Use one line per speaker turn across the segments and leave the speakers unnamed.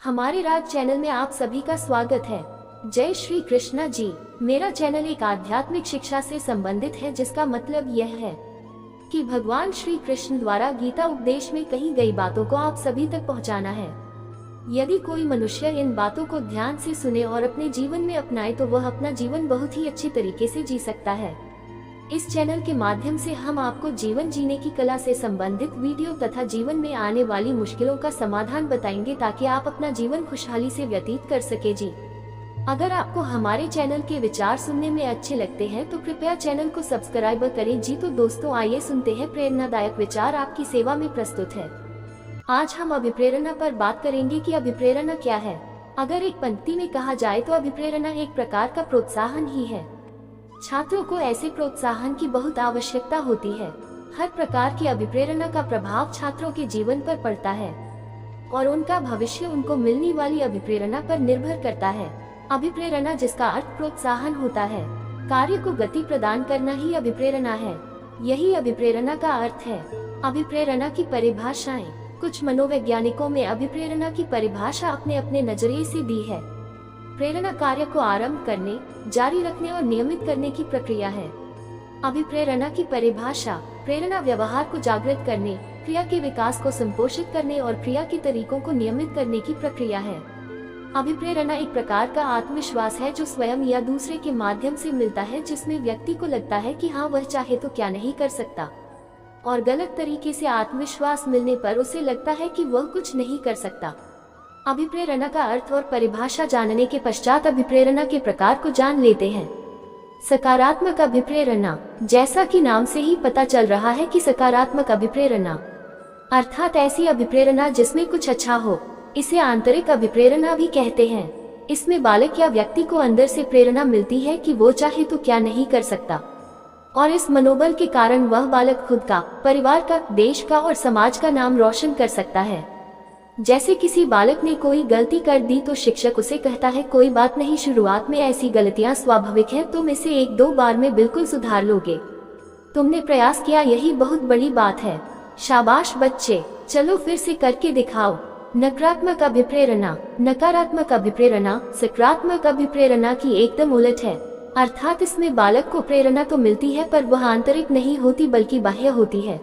हमारे राज चैनल में आप सभी का स्वागत है। जय श्री कृष्णा जी। मेरा चैनल एक आध्यात्मिक शिक्षा से संबंधित है, जिसका मतलब यह है कि भगवान श्री कृष्ण द्वारा गीता उपदेश में कही गई बातों को आप सभी तक पहुंचाना है। यदि कोई मनुष्य इन बातों को ध्यान से सुने और अपने जीवन में अपनाए तो वह अपना जीवन बहुत ही अच्छी तरीके से जी सकता है। इस चैनल के माध्यम से हम आपको जीवन जीने की कला से संबंधित वीडियो तथा जीवन में आने वाली मुश्किलों का समाधान बताएंगे, ताकि आप अपना जीवन खुशहाली से व्यतीत कर सके जी। अगर आपको हमारे चैनल के विचार सुनने में अच्छे लगते हैं तो कृपया चैनल को सब्सक्राइब करें जी। तो दोस्तों, आइए सुनते हैं प्रेरणादायक विचार आपकी सेवा में प्रस्तुत है। आज हम अभिप्रेरणा पर बात करेंगे कि अभिप्रेरणा क्या है। अगर एक पंक्ति में कहा जाए तो अभिप्रेरणा एक प्रकार का प्रोत्साहन ही है। छात्रों को ऐसे प्रोत्साहन की बहुत आवश्यकता होती है। हर प्रकार की अभिप्रेरणा का प्रभाव छात्रों के जीवन पर पड़ता है और उनका भविष्य उनको मिलने वाली अभिप्रेरणा पर निर्भर करता है। अभिप्रेरणा, जिसका अर्थ प्रोत्साहन होता है, कार्य को गति प्रदान करना ही अभिप्रेरणा है। यही अभिप्रेरणा का अर्थ है। अभिप्रेरणा की परिभाषाएं। कुछ मनोवैज्ञानिकों में अभिप्रेरणा की परिभाषा अपने अपने नजरिए से दी है। प्रेरणा कार्य को आरंभ करने, जारी रखने और नियमित करने की प्रक्रिया है। अभिप्रेरणा की परिभाषा: प्रेरणा व्यवहार को जागृत करने, क्रिया के विकास को संपोषित करने और क्रिया के तरीकों को नियमित करने की प्रक्रिया है। अभिप्रेरणा एक प्रकार का आत्मविश्वास है जो स्वयं या दूसरे के माध्यम से मिलता है, जिसमें व्यक्ति को लगता है कि हाँ, वह चाहे तो क्या नहीं कर सकता, और गलत तरीके से आत्मविश्वास मिलने पर उसे लगता है कि वह कुछ नहीं कर सकता। अभिप्रेरणा का अर्थ और परिभाषा जानने के पश्चात अभिप्रेरणा के प्रकार को जान लेते हैं। सकारात्मक अभिप्रेरणा। जैसा कि नाम से ही पता चल रहा है कि सकारात्मक अभिप्रेरणा अर्थात ऐसी अभिप्रेरणा जिसमें कुछ अच्छा हो, इसे आंतरिक अभिप्रेरणा भी कहते हैं। इसमें बालक या व्यक्ति को अंदर से प्रेरणा मिलती है कि वो चाहे तो क्या नहीं कर सकता, और इस मनोबल के कारण वह बालक खुद का, परिवार का, देश का और समाज का नाम रोशन कर सकता है। जैसे किसी बालक ने कोई गलती कर दी तो शिक्षक उसे कहता है, कोई बात नहीं, शुरुआत में ऐसी गलतियां स्वाभाविक हैं, तुम इसे 1-2 बार में बिल्कुल सुधार लोगे। तुमने प्रयास किया, यही बहुत बड़ी बात है। शाबाश बच्चे, चलो फिर से करके दिखाओ। नकारात्मक अभिप्रेरणा। नकारात्मक अभिप्रेरणा सकारात्मक अभिप्रेरणा की एकदम उलट है। अर्थात इसमें बालक को प्रेरणा तो मिलती है पर वह आंतरिक नहीं होती बल्कि बाह्य होती है,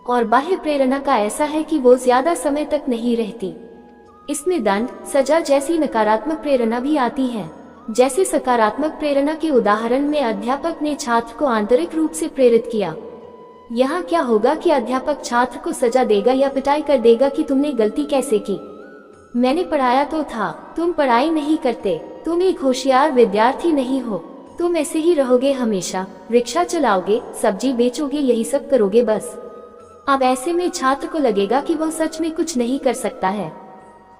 और बाह्य प्रेरणा का ऐसा है कि वो ज्यादा समय तक नहीं रहती। इसमें दंड, सजा जैसी नकारात्मक प्रेरणा भी आती है। जैसे सकारात्मक प्रेरणा के उदाहरण में अध्यापक ने छात्र को आंतरिक रूप से प्रेरित किया। यहाँ क्या होगा कि अध्यापक छात्र को सजा देगा या पिटाई कर देगा कि तुमने गलती कैसे की, मैंने पढ़ाया तो था, तुम पढ़ाई नहीं करते, तुम एक होशियार विद्यार्थी नहीं हो, तुम ऐसे ही रहोगे हमेशा, रिक्शा चलाओगे, सब्जी बेचोगे, यही सब करोगे बस। अब ऐसे में छात्र को लगेगा कि वह सच में कुछ नहीं कर सकता है।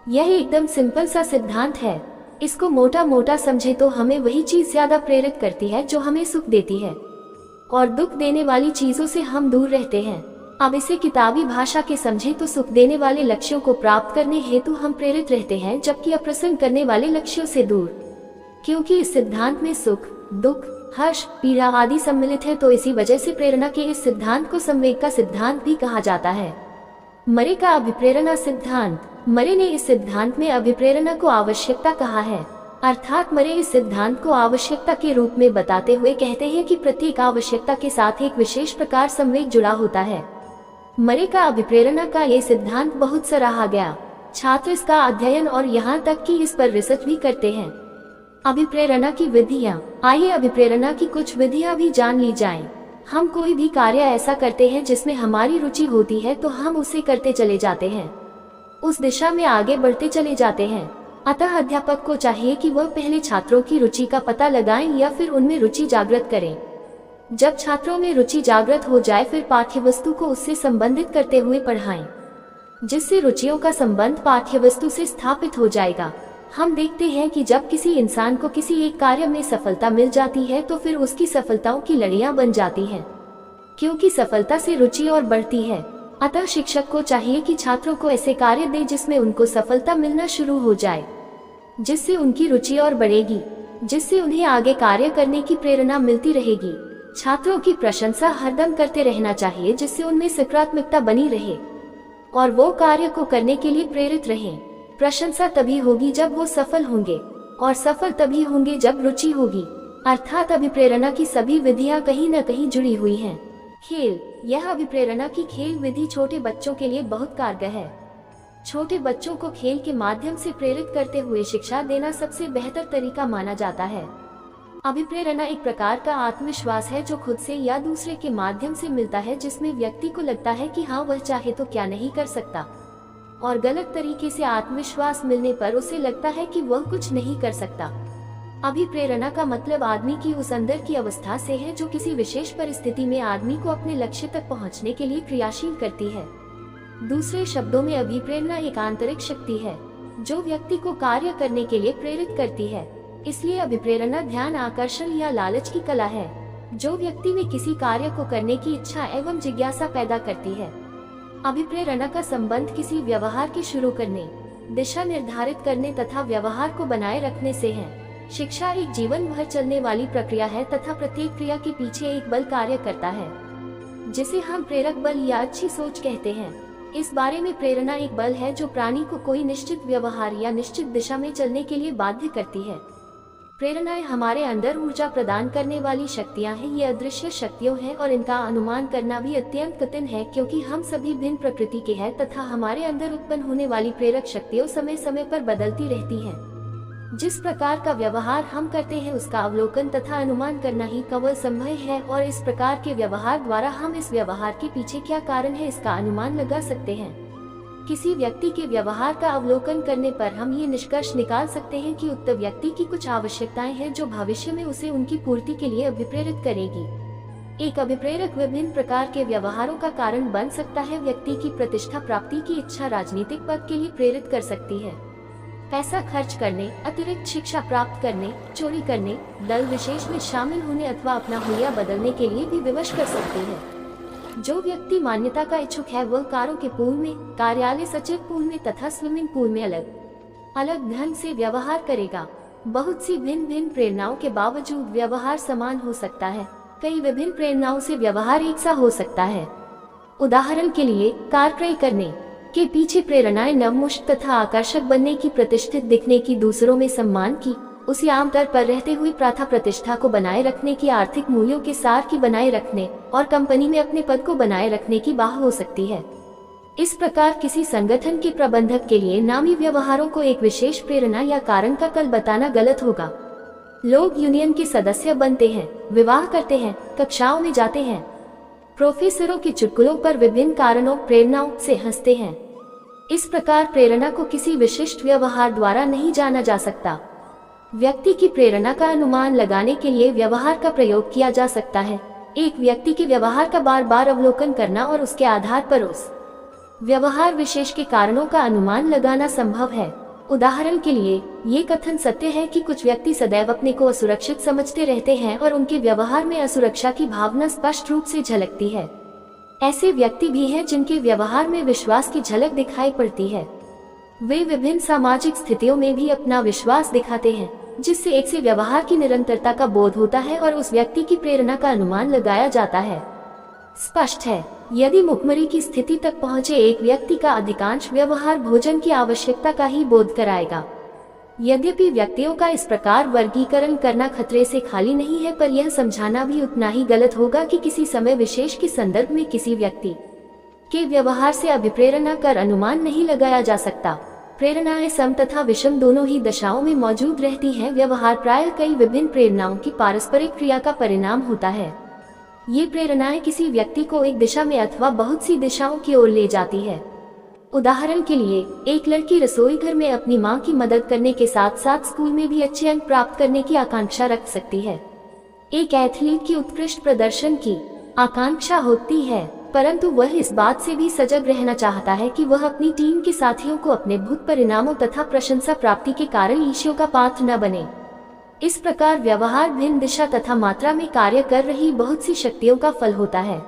यह एकदम सिंपल सा सिद्धांत है। इसको मोटा मोटा समझे तो हमें वही चीज ज्यादा प्रेरित करती है जो हमें सुख देती है, और दुख देने वाली चीजों से हम दूर रहते हैं। अब इसे किताबी भाषा के समझे तो सुख देने वाले लक्ष्यों को प्राप्त करने हेतु हम प्रेरित रहते हैं, जबकि अप्रसन्न करने वाले लक्ष्यों से दूर। क्योंकि इस सिद्धांत में सुख, दुख, हर्ष, पीड़ा आदि सम्मिलित है, तो इसी वजह से प्रेरणा के इस सिद्धांत को संवेग का सिद्धांत भी कहा जाता है। मरे का अभिप्रेरणा सिद्धांत। मरे ने इस सिद्धांत में अभिप्रेरणा को आवश्यकता कहा है। अर्थात मरे इस सिद्धांत को आवश्यकता के रूप में बताते हुए कहते हैं कि प्रत्येक आवश्यकता के साथ एक विशेष प्रकार संवेग जुड़ा होता है। मरे का अभिप्रेरणा का ये सिद्धांत बहुत सराहा गया। छात्र इसका अध्ययन और यहाँ तक कि इस पर रिसर्च भी करते हैं। अभिप्रेरणा की विधियाँ। आइए अभिप्रेरणा की कुछ विधियाँ भी जान ली जाएं। हम कोई भी कार्य ऐसा करते हैं जिसमें हमारी रुचि होती है तो हम उसे करते चले जाते हैं, उस दिशा में आगे बढ़ते चले जाते हैं। अतः अध्यापक को चाहिए कि वह पहले छात्रों की रुचि का पता लगाएं या फिर उनमें रुचि जागृत करें। जब छात्रों में रुचि जागृत हो जाए फिर पाठ्यवस्तु को उससे संबंधित करते हुए पढ़ाएं, जिससे रुचियों का संबंध पाठ्यवस्तु से स्थापित हो जाएगा। हम देखते हैं कि जब किसी इंसान को किसी एक कार्य में सफलता मिल जाती है तो फिर उसकी सफलताओं की लड़ियां बन जाती हैं, क्योंकि सफलता से रुचि और बढ़ती है। अतः शिक्षक को चाहिए कि छात्रों को ऐसे कार्य दे जिसमें उनको सफलता मिलना शुरू हो जाए, जिससे उनकी रुचि और बढ़ेगी, जिससे उन्हें आगे कार्य करने की प्रेरणा मिलती रहेगी। छात्रों की प्रशंसा हरदम करते रहना चाहिए, जिससे उनमें सकारात्मकता बनी रहे और वो कार्य को करने के लिए प्रेरित रहें। प्रशंसा तभी होगी जब वो सफल होंगे, और सफल तभी होंगे जब रुचि होगी। अर्थात अभिप्रेरणा की सभी विधियां कहीं न कहीं जुड़ी हुई हैं। खेल, यह अभिप्रेरणा की खेल विधि छोटे बच्चों के लिए बहुत कारगर है। छोटे बच्चों को खेल के माध्यम से प्रेरित करते हुए शिक्षा देना सबसे बेहतर तरीका माना जाता है। अभिप्रेरणा एक प्रकार का आत्मविश्वास है जो खुद से या दूसरे के माध्यम से मिलता है, जिसमें व्यक्ति को लगता है कि हाँ, वह चाहे तो क्या नहीं कर सकता, और गलत तरीके से आत्मविश्वास मिलने पर उसे लगता है कि वह कुछ नहीं कर सकता। अभिप्रेरणा का मतलब आदमी की उस अंदर की अवस्था से है जो किसी विशेष परिस्थिति में आदमी को अपने लक्ष्य तक पहुंचने के लिए क्रियाशील करती है। दूसरे शब्दों में अभिप्रेरणा एक आंतरिक शक्ति है जो व्यक्ति को कार्य करने के लिए प्रेरित करती है। इसलिए अभिप्रेरणा ध्यान आकर्षण या लालच की कला है जो व्यक्ति में किसी कार्य को करने की इच्छा एवं जिज्ञासा पैदा करती है। अभिप्रेरणा का संबंध किसी व्यवहार के शुरू करने, दिशा निर्धारित करने तथा व्यवहार को बनाए रखने से है। शिक्षा एक जीवन भर चलने वाली प्रक्रिया है तथा प्रत्येक क्रिया के पीछे एक बल कार्य करता है जिसे हम प्रेरक बल या अच्छी सोच कहते हैं। इस बारे में प्रेरणा एक बल है जो प्राणी को कोई निश्चित व्यवहार या निश्चित दिशा में चलने के लिए बाध्य करती है। प्रेरणाएं हमारे अंदर ऊर्जा प्रदान करने वाली शक्तियां हैं। ये अदृश्य शक्तियां हैं और इनका अनुमान करना भी अत्यंत कठिन है, क्योंकि हम सभी भिन्न प्रकृति के हैं तथा हमारे अंदर उत्पन्न होने वाली प्रेरक शक्तियां समय समय पर बदलती रहती हैं। जिस प्रकार का व्यवहार हम करते हैं उसका अवलोकन तथा अनुमान करना ही केवल संभव है, और इस प्रकार के व्यवहार द्वारा हम इस व्यवहार के पीछे क्या कारण है इसका अनुमान लगा सकते हैं। किसी व्यक्ति के व्यवहार का अवलोकन करने पर हम ये निष्कर्ष निकाल सकते हैं कि उक्त व्यक्ति की कुछ आवश्यकताएं हैं जो भविष्य में उसे उनकी पूर्ति के लिए अभिप्रेरित करेगी। एक अभिप्रेरक विभिन्न प्रकार के व्यवहारों का कारण बन सकता है। व्यक्ति की प्रतिष्ठा प्राप्ति की इच्छा राजनीतिक पद के लिए प्रेरित कर सकती है, पैसा खर्च करने, अतिरिक्त शिक्षा प्राप्त करने, चोरी करने, दल विशेष में शामिल होने अथवा अपना हुलिया बदलने के लिए भी विवश कर सकती है। जो व्यक्ति मान्यता का इच्छुक है वह कारों के पूल में, कार्यालय सचिव पूल में तथा स्विमिंग पूल में अलग अलग ढंग से व्यवहार करेगा। बहुत सी भिन्न भिन्न प्रेरणाओं के बावजूद व्यवहार समान हो सकता है। कई विभिन्न प्रेरणाओं से व्यवहार एक सा हो सकता है। उदाहरण के लिए, कार क्रय करने के पीछे प्रेरणाएं नवमुष्ट तथा आकर्षक बनने की, प्रतिष्ठित दिखने की, दूसरों में सम्मान की, उसी आमतौर पर रहते हुए प्रथा प्रतिष्ठा को बनाए रखने की, आर्थिक मूल्यों के सार की बनाए रखने और कंपनी में अपने पद को बनाए रखने की बाह हो सकती है। इस प्रकार किसी संगठन के प्रबंधक के लिए नामी व्यवहारों को एक विशेष प्रेरणा या कारण का कल बताना गलत होगा। लोग यूनियन के सदस्य बनते हैं, विवाह करते हैं, कक्षाओं में जाते हैं, प्रोफेसरों के चुटकुलों पर विभिन्न कारणों प्रेरणाओं से हंसते हैं। इस प्रकार प्रेरणा को किसी विशिष्ट व्यवहार द्वारा नहीं जाना जा सकता। व्यक्ति की प्रेरणा का अनुमान लगाने के लिए व्यवहार का प्रयोग किया जा सकता है। एक व्यक्ति के व्यवहार का बार बार अवलोकन करना और उसके आधार पर उस व्यवहार विशेष के कारणों का अनुमान लगाना संभव है। उदाहरण के लिए, ये कथन सत्य है कि कुछ व्यक्ति सदैव अपने को असुरक्षित समझते रहते हैं और उनके व्यवहार में असुरक्षा की भावना स्पष्ट रूप से झलकती है। ऐसे व्यक्ति भी हैं जिनके व्यवहार में विश्वास की झलक दिखाई पड़ती है। वे विभिन्न सामाजिक स्थितियों में भी अपना विश्वास दिखाते हैं, जिससे एक से व्यवहार की निरंतरता का बोध होता है और उस व्यक्ति की प्रेरणा का अनुमान लगाया जाता है। स्पष्ट है, यदि भुखमरी की स्थिति तक पहुंचे एक व्यक्ति का अधिकांश व्यवहार भोजन की आवश्यकता का ही बोध कराएगा। यद्यपि व्यक्तियों का इस प्रकार वर्गीकरण करना खतरे से खाली नहीं है, पर यह समझाना भी उतना ही गलत होगा कि किसी समय विशेष के संदर्भ में किसी व्यक्ति के व्यवहार से अभिप्रेरणा कर अनुमान नहीं लगाया जा सकता। प्रेरणाएं सम तथा विषम दोनों ही दशाओं में मौजूद रहती हैं। व्यवहार प्रायः कई विभिन्न प्रेरणाओं की पारस्परिक क्रिया का परिणाम होता है। ये प्रेरणाएं किसी व्यक्ति को एक दिशा में अथवा बहुत सी दिशाओं की ओर ले जाती है। उदाहरण के लिए, एक लड़की रसोई घर में अपनी मां की मदद करने के साथ साथ स्कूल में भी अच्छे अंक प्राप्त करने की आकांक्षा रख सकती है। एक एथलीट की उत्कृष्ट प्रदर्शन की आकांक्षा होती है, परंतु वह इस बात से भी सजग रहना चाहता है कि वह अपनी टीम के साथियों को अपने भूत परिणामों तथा प्रशंसा प्राप्ति के कारण ईर्ष्या का पात्र न बने। इस प्रकार व्यवहार भिन्न दिशा तथा मात्रा में कार्य कर रही बहुत सी शक्तियों का फल होता है।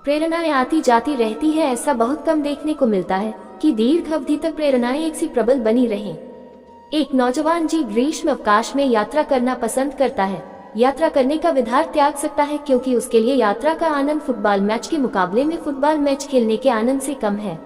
प्रेरणाएं आती जाती रहती है। ऐसा बहुत कम देखने को मिलता है कि दीर्घ अवधि तक प्रेरणाएं एक सी प्रबल बनी रहें। एक नौजवान जी ग्रीष्म अवकाश में यात्रा करना पसंद करता है। यात्रा करने का विचार त्याग सकता है क्योंकि उसके लिए यात्रा का आनंद फुटबॉल मैच के मुकाबले में फुटबॉल मैच खेलने के आनंद से कम है।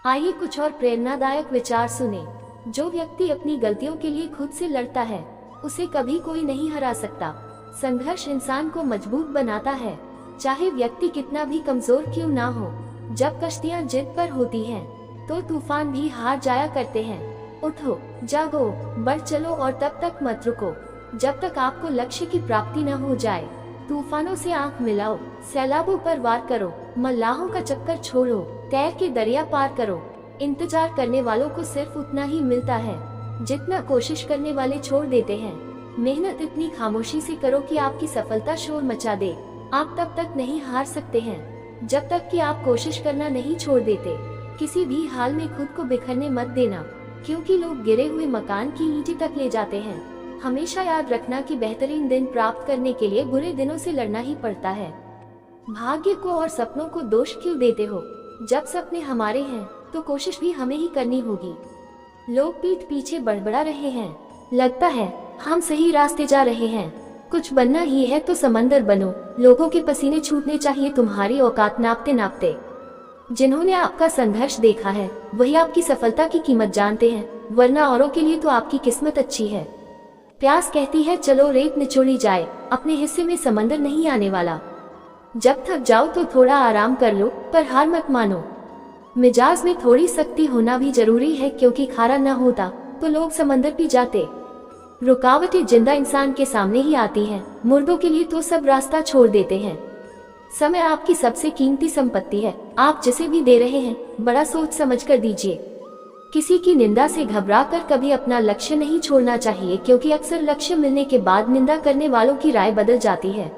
आइए कुछ और प्रेरणादायक विचार सुने। जो व्यक्ति अपनी गलतियों के लिए खुद से लड़ता है उसे कभी कोई नहीं हरा सकता। संघर्ष इंसान को मजबूत बनाता है, चाहे व्यक्ति कितना भी कमजोर क्यों ना हो। जब कश्तियाँ जिद पर होती हैं, तो तूफान भी हार जाया करते हैं। उठो, जागो, बढ़ चलो और तब तक मत रुको जब तक आपको लक्ष्य की प्राप्ति न हो जाए। तूफानों से आंख मिलाओ, सैलाबों पर वार करो, मल्लाहों का चक्कर छोड़ो, तैर के दरिया पार करो। इंतजार करने वालों को सिर्फ उतना ही मिलता है जितना कोशिश करने वाले छोड़ देते हैं। मेहनत इतनी खामोशी से करो कि आपकी सफलता शोर मचा दे। आप तब तक नहीं हार सकते हैं जब तक कि आप कोशिश करना नहीं छोड़ देते। किसी भी हाल में खुद को बिखरने मत देना, क्योंकि लोग गिरे हुए मकान की ईंटें तक ले जाते हैं। हमेशा याद रखना कि बेहतरीन दिन प्राप्त करने के लिए बुरे दिनों से लड़ना ही पड़ता है। भाग्य को और सपनों को दोष क्यों देते हो? जब सपने हमारे हैं तो कोशिश भी हमें ही करनी होगी। लोग पीठ पीछे बड़बड़ा रहे हैं, लगता है हम सही रास्ते जा रहे हैं। कुछ बनना ही है तो समंदर बनो। लोगों के पसीने छूटने चाहिए तुम्हारी औकात नापते नापते। जिन्होंने आपका संघर्ष देखा है वही आपकी सफलता की कीमत जानते हैं, वरना औरों के लिए तो आपकी किस्मत अच्छी है। प्यास कहती है चलो रेत निचोड़ी जाए, अपने हिस्से में समंदर नहीं आने वाला। जब थक जाओ तो थोड़ा आराम कर लो, पर हार मत मानो। मिजाज में थोड़ी सख्ती होना भी जरूरी है, क्योंकि खारा न होता तो लोग समंदर पी जाते। रुकावटें जिंदा इंसान के सामने ही आती हैं, मुर्दों के लिए तो सब रास्ता छोड़ देते हैं। समय आपकी सबसे कीमती संपत्ति है, आप जिसे भी दे रहे हैं बड़ा सोच समझ कर दीजिए। किसी की निंदा से घबराकर कभी अपना लक्ष्य नहीं छोड़ना चाहिए, क्योंकि अक्सर लक्ष्य मिलने के बाद निंदा करने वालों की राय बदल जाती है।